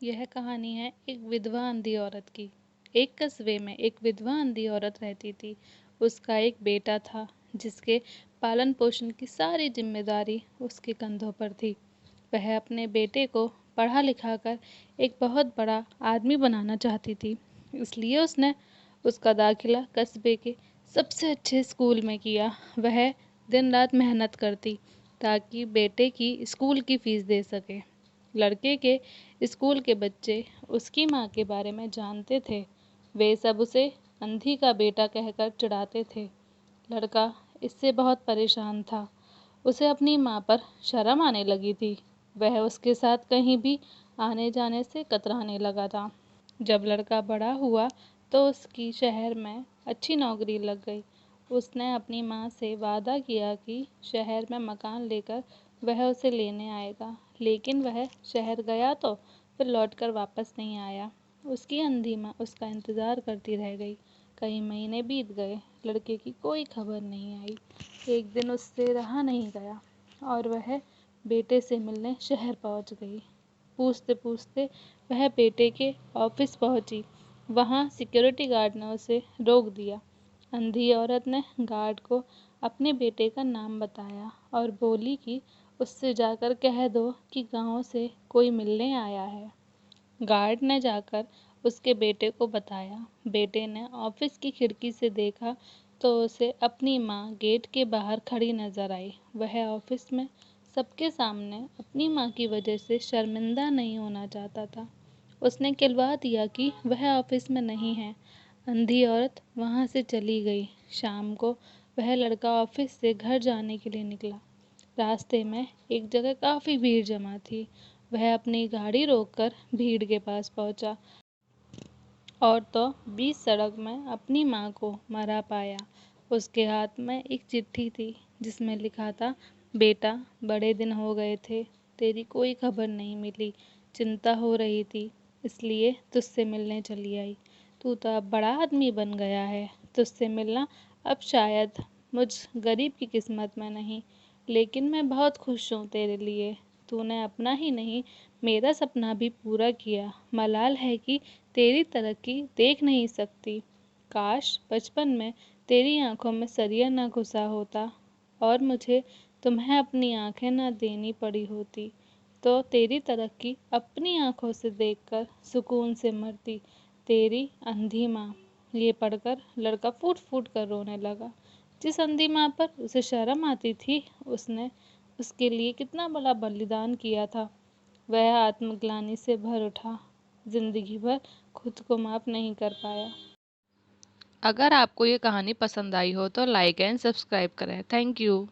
यह कहानी है एक विधवा अंधी औरत की। एक कस्बे में एक विधवा अंधी औरत रहती थी। उसका एक बेटा था जिसके पालन पोषण की सारी जिम्मेदारी उसके कंधों पर थी। वह अपने बेटे को पढ़ा लिखा कर एक बहुत बड़ा आदमी बनाना चाहती थी। इसलिए उसने उसका दाखिला कस्बे के सबसे अच्छे स्कूल में किया। वह दिन रात मेहनत करती ताकि बेटे की स्कूल की फीस दे सके। लड़के के स्कूल के बच्चे उसकी माँ के बारे में जानते थे। वे सब उसे अंधी का बेटा कहकर चिढ़ाते थे। लड़का इससे बहुत परेशान था। उसे अपनी माँ पर शर्म आने लगी थी। वह उसके साथ कहीं भी आने जाने से कतराने लगा था। जब लड़का बड़ा हुआ तो उसकी शहर में अच्छी नौकरी लग गई। उसने अपनी माँ से वादा किया कि शहर में मकान लेकर वह उसे लेने आएगा, लेकिन वह शहर गया तो फिर लौटकर वापस नहीं आया। उसकी अंधी माँ उसका इंतज़ार करती रह गई। कई महीने बीत गए, लड़के की कोई खबर नहीं आई। एक दिन उससे रहा नहीं गया और वह बेटे से मिलने शहर पहुंच गई। पूछते पूछते वह बेटे के ऑफिस पहुंची। वहां सिक्योरिटी गार्ड ने उसे रोक दिया। अंधी औरत ने गार्ड को अपने बेटे का नाम बताया और बोली कि उससे जाकर कह दो कि गांव से कोई मिलने आया है। गार्ड ने जाकर उसके बेटे को बताया। बेटे ने ऑफिस की खिड़की से देखा तो उसे अपनी माँ गेट के बाहर खड़ी नजर आई। वह ऑफिस में सबके सामने अपनी माँ की वजह से शर्मिंदा नहीं होना चाहता था। उसने कहलवा दिया कि वह ऑफिस में नहीं है। अंधी औरत वहाँ से चली गई। शाम को वह लड़का ऑफिस से घर जाने के लिए निकला। रास्ते में एक जगह काफ़ी भीड़ जमा थी। वह अपनी गाड़ी रोककर भीड़ के पास पहुंचा और तो बीच सड़क में अपनी माँ को मरा पाया। उसके हाथ में एक चिट्ठी थी जिसमें लिखा था, बेटा बड़े दिन हो गए थे, तेरी कोई खबर नहीं मिली। चिंता हो रही थी इसलिए तुझसे मिलने चली आई। तू तो अब बड़ा आदमी बन गया है। तुझसे मिलना अब शायद मुझ गरीब की किस्मत में नहीं, लेकिन मैं बहुत खुश हूँ तेरे लिए। तूने अपना ही नहीं मेरा सपना भी पूरा किया। मलाल है कि तेरी तरक्की देख नहीं सकती। काश बचपन में तेरी आंखों में सरिया ना घुसा होता और मुझे तुम्हें अपनी आंखें ना देनी पड़ी होती, तो तेरी तरक्की अपनी आंखों से देखकर सुकून से मरती। तेरी अंधी माँ। ये पढ़कर लड़का फूट फूट कर रोने लगा। जिस अंधी माँ पर उसे शर्म आती थी, उसने उसके लिए कितना बड़ा बलिदान किया था। वह आत्मग्लानि से भर उठा। जिंदगी भर खुद को माफ नहीं कर पाया। अगर आपको ये कहानी पसंद आई हो तो लाइक एंड सब्सक्राइब करें। Thank you.